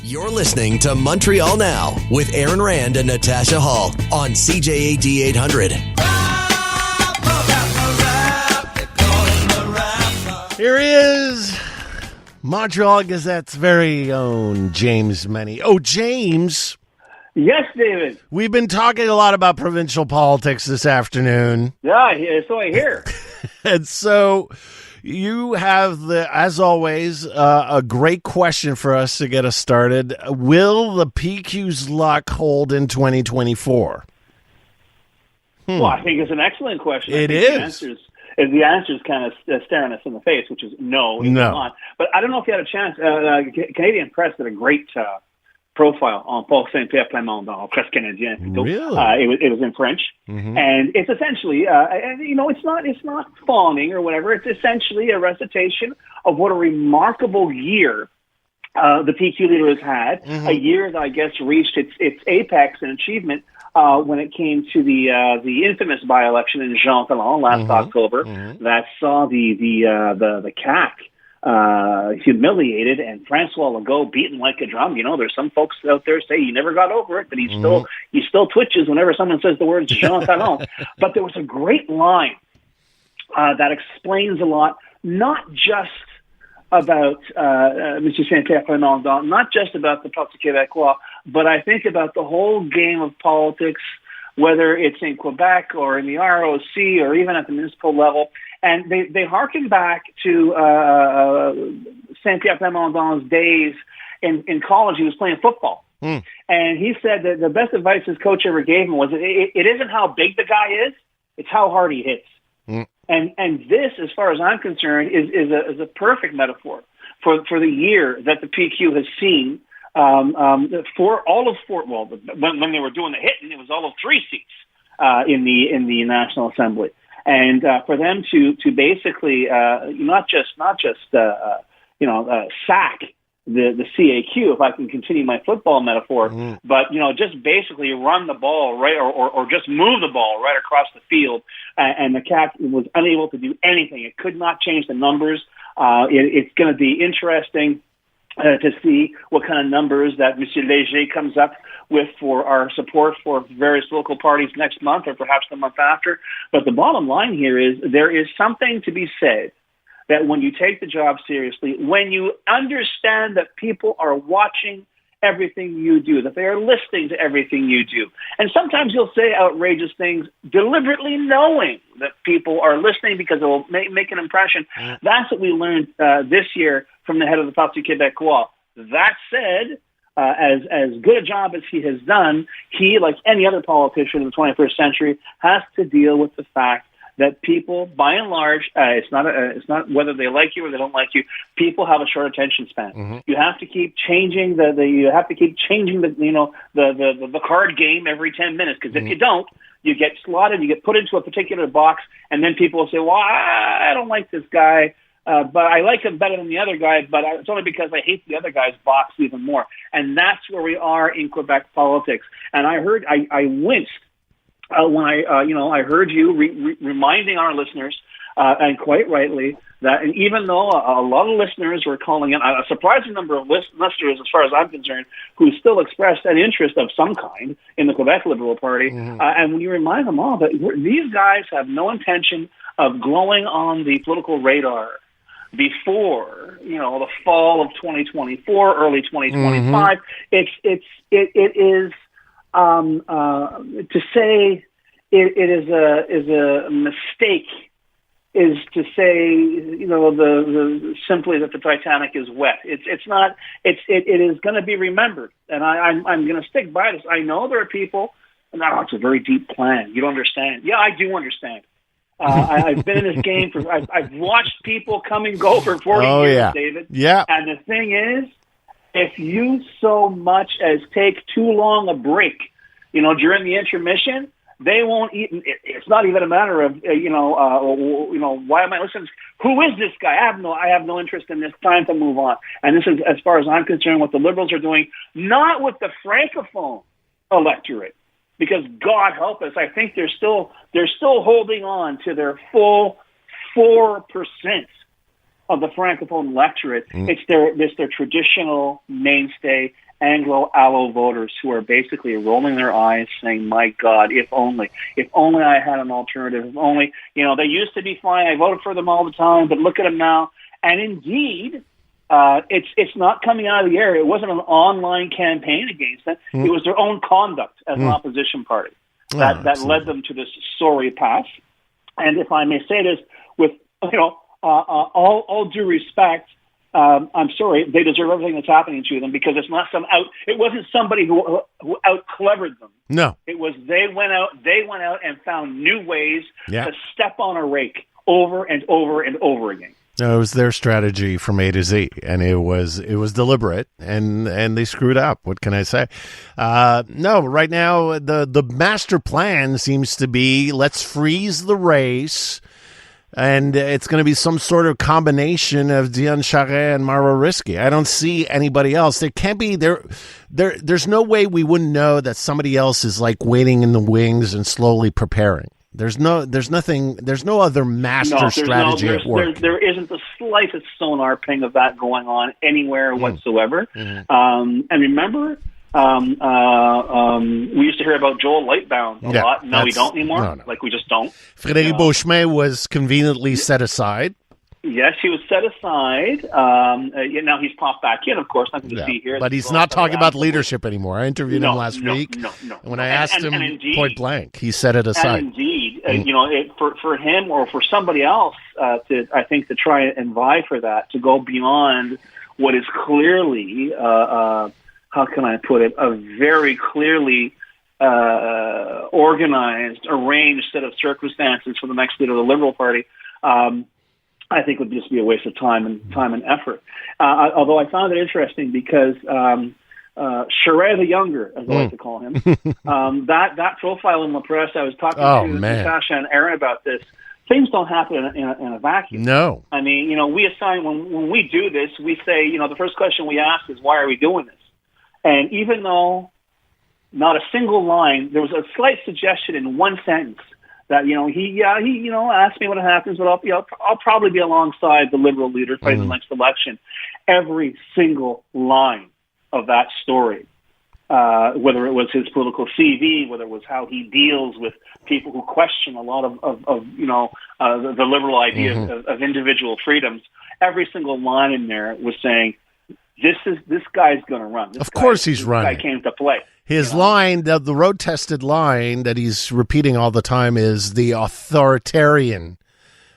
You're listening to Montreal Now with Aaron Rand and Natasha Hall on CJAD 800. Here he is, Montreal Gazette's very own James Mennie. Oh, James. Yes, David. We've been talking a lot about provincial politics this afternoon. Yeah, so I hear. And so you have, as always, a great question for us to get us started. Will the PQ's luck hold in 2024? Well, I think it's an excellent question. It is. The answer is kind of staring us in the face, which is no. It's not. But I don't know if you had a chance. Canadian Press did a great profile on Paul Saint-Pierre Plamondon, Presse Canadienne. Really? It was in French, and it's essentially, it's not fawning or whatever. It's essentially a recitation of what a remarkable year the PQ leader has had. A year that I guess reached its apex in achievement when it came to the infamous by-election in Jean Talon last October that saw the CAQ humiliated and Francois Legault beaten like a drum. You know, there's some folks out there say he never got over it, but he still twitches whenever someone says the words Jean Talon. But there was a great line that explains a lot, not just about M. Saint-Pierre Plamondon, not just about the Parti Québécois, but I think about the whole game of politics, whether it's in Quebec or in the ROC or even at the municipal level. And they harken back to Saint-Pierre Plamondon's days in college. He was playing football. And he said that the best advice his coach ever gave him was, it isn't how big the guy is, it's how hard he hits. And this, as far as I'm concerned, is a perfect metaphor for the year that the PQ has seen for all of when they were doing the hitting, it was all of 3 seats in the National Assembly. And for them to basically not just sack the CAQ, if I can continue my football metaphor, but just basically run the ball right or just move the ball right across the field, and the CAQ was unable to do anything. It could not change the numbers. It's going to be interesting to see what kind of numbers that M. Léger comes up with for our support for various local parties next month or perhaps the month after. But the bottom line here is there is something to be said that when you take the job seriously, when you understand that people are watching everything you do, that they are listening to everything you do. And sometimes you'll say outrageous things deliberately knowing that people are listening because it will make an impression. That's what we learned this year from the head of the Parti Québécois. That said, as good a job as he has done, he, like any other politician in the 21st century, has to deal with the fact that people, by and large, it's not whether they like you or they don't like you. People have a short attention span. You have to keep changing the card game every 10 minutes, because if you don't, you get slotted, you get put into a particular box, and then people will say, "Well, I don't like this guy, but I like him better than the other guy, but it's only because I hate the other guy's box even more." And that's where we are in Quebec politics. And I winced when I heard you reminding our listeners, and quite rightly, that even though a lot of listeners were calling in, a surprising number of listeners, as far as I'm concerned, who still expressed an interest of some kind in the Quebec Liberal Party, and when you remind them all that these guys have no intention of glowing on the political radar before the fall of 2024, early 2025, it is. To say it is a mistake is to say the simply that the Titanic is wet. It's not. It is going to be remembered, and I'm going to stick by this. I know there are people. It's a very deep plan. You don't understand. Yeah, I do understand. I've been in this game I've watched people come and go for 40 years, David. Yeah. And the thing is, if you so much as take too long a break, during the intermission, they won't eat. It's not even a matter of, why am I listening? Who is this guy? I have no interest in this. Time to move on. And this is, as far as I'm concerned, what the Liberals are doing, not with the Francophone electorate, because God help us, I think they're still holding on to their full 4% of the Francophone electorate. It's their traditional mainstay Anglo-Allo voters who are basically rolling their eyes saying, my God, if only I had an alternative, if only, they used to be fine. I voted for them all the time, but look at them now. And indeed, it's not coming out of the air. It wasn't an online campaign against them. It was their own conduct as an opposition party that led them to this sorry path. And if I may say this with, all due respect, I'm sorry, they deserve everything that's happening to them because it's not it wasn't somebody who out clevered them. No. It was they went out and found new ways to step on a rake over and over and over again. No, it was their strategy from A to Z, and it was deliberate, and they screwed up. What can I say? No, right now the master plan seems to be let's freeze the race. And it's going to be some sort of combination of Dion Charest and Mauro Risky. I don't see anybody else. There can't be there's no way we wouldn't know that somebody else is like waiting in the wings and slowly preparing. There's no other master strategy at work. There isn't the slightest sonar ping of that going on anywhere whatsoever. And remember, we used to hear about Joel Lightbound a lot. No, we don't anymore. No. Like, we just don't. Frédéric Beauchemin was conveniently set aside. Yes, he was set aside. Now he's popped back in, of course. Nothing to see here. But he's not talking about leadership anymore. I interviewed him last week. And when I asked him point blank, he set it aside. And indeed, for him or for somebody else to try and vie for that, to go beyond what is clearly how can I put it, a very clearly organized, arranged set of circumstances for the next leader of the Liberal Party, I think would just be a waste of time and effort. Although I found it interesting because Charest the Younger, as I like to call him, that profile in La Presse, I was talking to Natasha and Aaron about this. Things don't happen in a vacuum. No. I mean, we assign, when we do this, we say, the first question we ask is, why are we doing this? And even though not a single line, there was a slight suggestion in one sentence that, he asked me what happens, but I'll probably be alongside the Liberal leader fighting the next election. Every single line of that story, whether it was his political CV, whether it was how he deals with people who question a lot of the liberal idea of individual freedoms, every single line in there was saying, this guy's going to run. Of course he's running. This guy came to play. His line, the road-tested line that he's repeating all the time is the authoritarian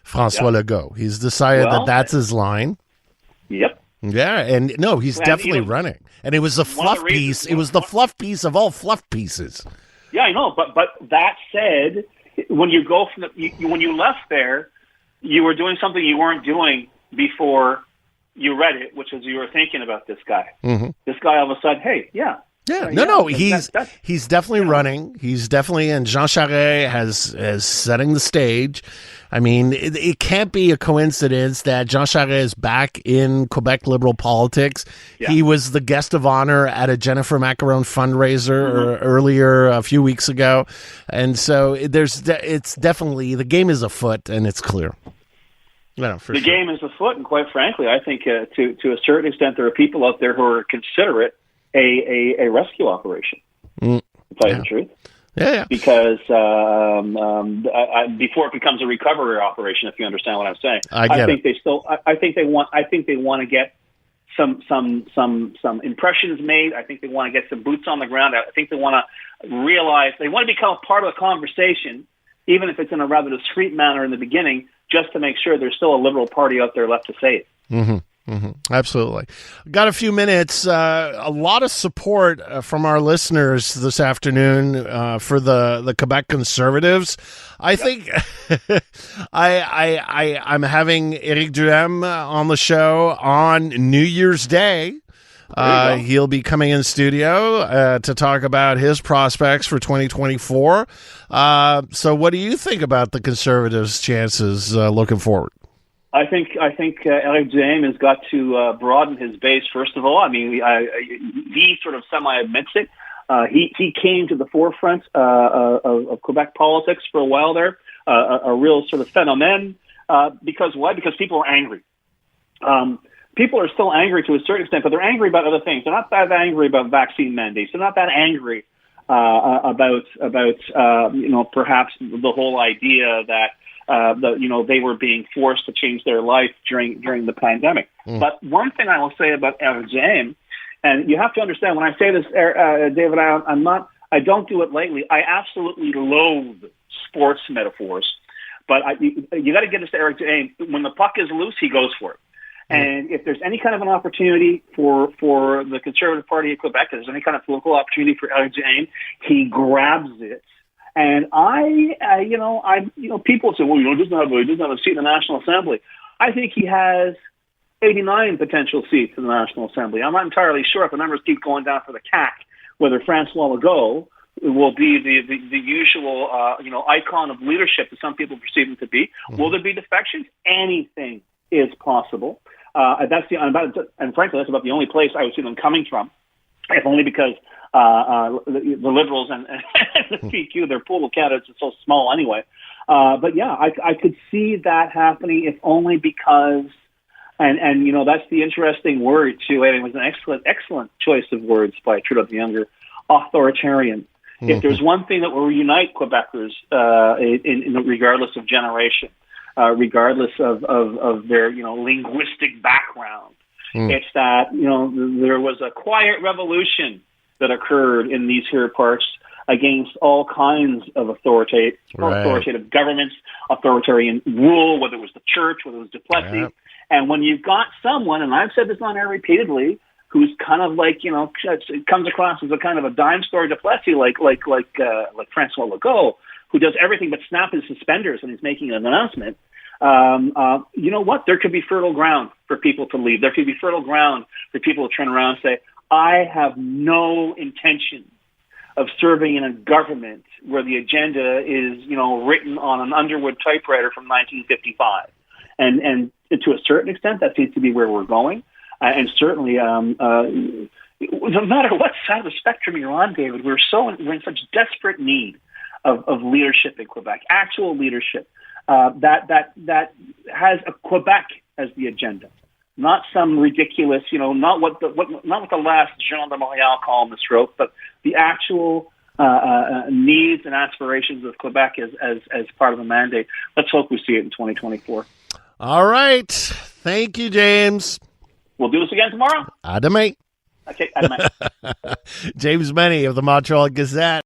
François Legault. He's decided that's his line. Yep. Yeah, and no, he's definitely running. And it was a fluff piece. It was the fluff piece of all fluff pieces. Yeah, I know. But that said, when you go from when you left there, you were doing something you weren't doing before you read it, which is you were thinking about this guy. This guy all of a sudden, hey, he's definitely running. He's definitely, and Jean Charest has setting the stage. I mean, it can't be a coincidence that Jean Charest is back in Quebec Liberal politics. Yeah. He was the guest of honor at a Jennifer Macaron fundraiser earlier a few weeks ago, and so it's definitely, the game is afoot, and it's clear. No, the game is afoot, and quite frankly, I think to a certain extent there are people out there who are considerate a rescue operation. To tell you the truth, because before it becomes a recovery operation, if you understand what I'm saying, I think they want to get some impressions made. I think they want to get some boots on the ground. I think they want to realize they want to become part of the conversation, even if it's in a rather discreet manner in the beginning, just to make sure there's still a Liberal Party out there left to say it. Absolutely. Got a few minutes. A lot of support from our listeners this afternoon for the Quebec Conservatives. I think I'm having Éric Duhem on the show on New Year's Day. He'll be coming in studio to talk about his prospects for 2024. So what do you think about the Conservatives' chances looking forward? I think Éric Duhem has got to broaden his base, first of all. I mean, he sort of semi-admits it. He came to the forefront of Quebec politics for a while there, a real sort of phenomenon. Because why? Because people were angry. people are still angry to a certain extent, but they're angry about other things. They're not that angry about vaccine mandates. They're not that angry about perhaps the whole idea that they were being forced to change their life during the pandemic. But one thing I will say about RGM, and you have to understand when I say this, David, I don't do it lightly. I absolutely loathe sports metaphors, but you got to get this to Eric James. When the puck is loose, he goes for it. And if there's any kind of an opportunity for the Conservative Party of Quebec, if there's any kind of political opportunity for Eric James, he grabs it. And people say, well, he doesn't have a seat in the National Assembly. I think he has 89 potential seats in the National Assembly. I'm not entirely sure if the numbers keep going down for the CAQ, whether François Legault will be the usual icon of leadership that some people perceive him to be. Will there be defections? Anything is possible. And frankly, that's about the only place I would see them coming from, if only because the Liberals and the PQ, their pool of candidates is so small anyway. But yeah, I could see that happening, if only because, and that's the interesting word too. And it was an excellent choice of words by Trudeau the Younger, authoritarian. If there's one thing that will unite Quebecers, regardless of generation, regardless of their linguistic background, it's that there was a quiet revolution that occurred in these here parts against all kinds of authoritative governments, authoritarian rule, whether it was the church, whether it was Duplessis. Yeah. And when you've got someone, and I've said this on air repeatedly, who's kind of comes across as a kind of a dime store Duplessis, like François Legault, who does everything but snap his suspenders when he's making an announcement. You know what? There could be fertile ground for people to leave. There could be fertile ground for people to turn around and say, I have no intention of serving in a government where the agenda is, written on an Underwood typewriter from 1955. And to a certain extent, that seems to be where we're going. And certainly, no matter what side of the spectrum you're on, David, we're in such desperate need of leadership in Quebec, actual leadership that has a Quebec as the agenda, not some ridiculous, not what the last Jean de Montreal columnist wrote, but the actual needs and aspirations of Quebec as part of the mandate. Let's hope we see it in 2024. All right. Thank you, James. We'll do this again tomorrow. Adamait. Okay, Adamait. James Mennie of the Montreal Gazette.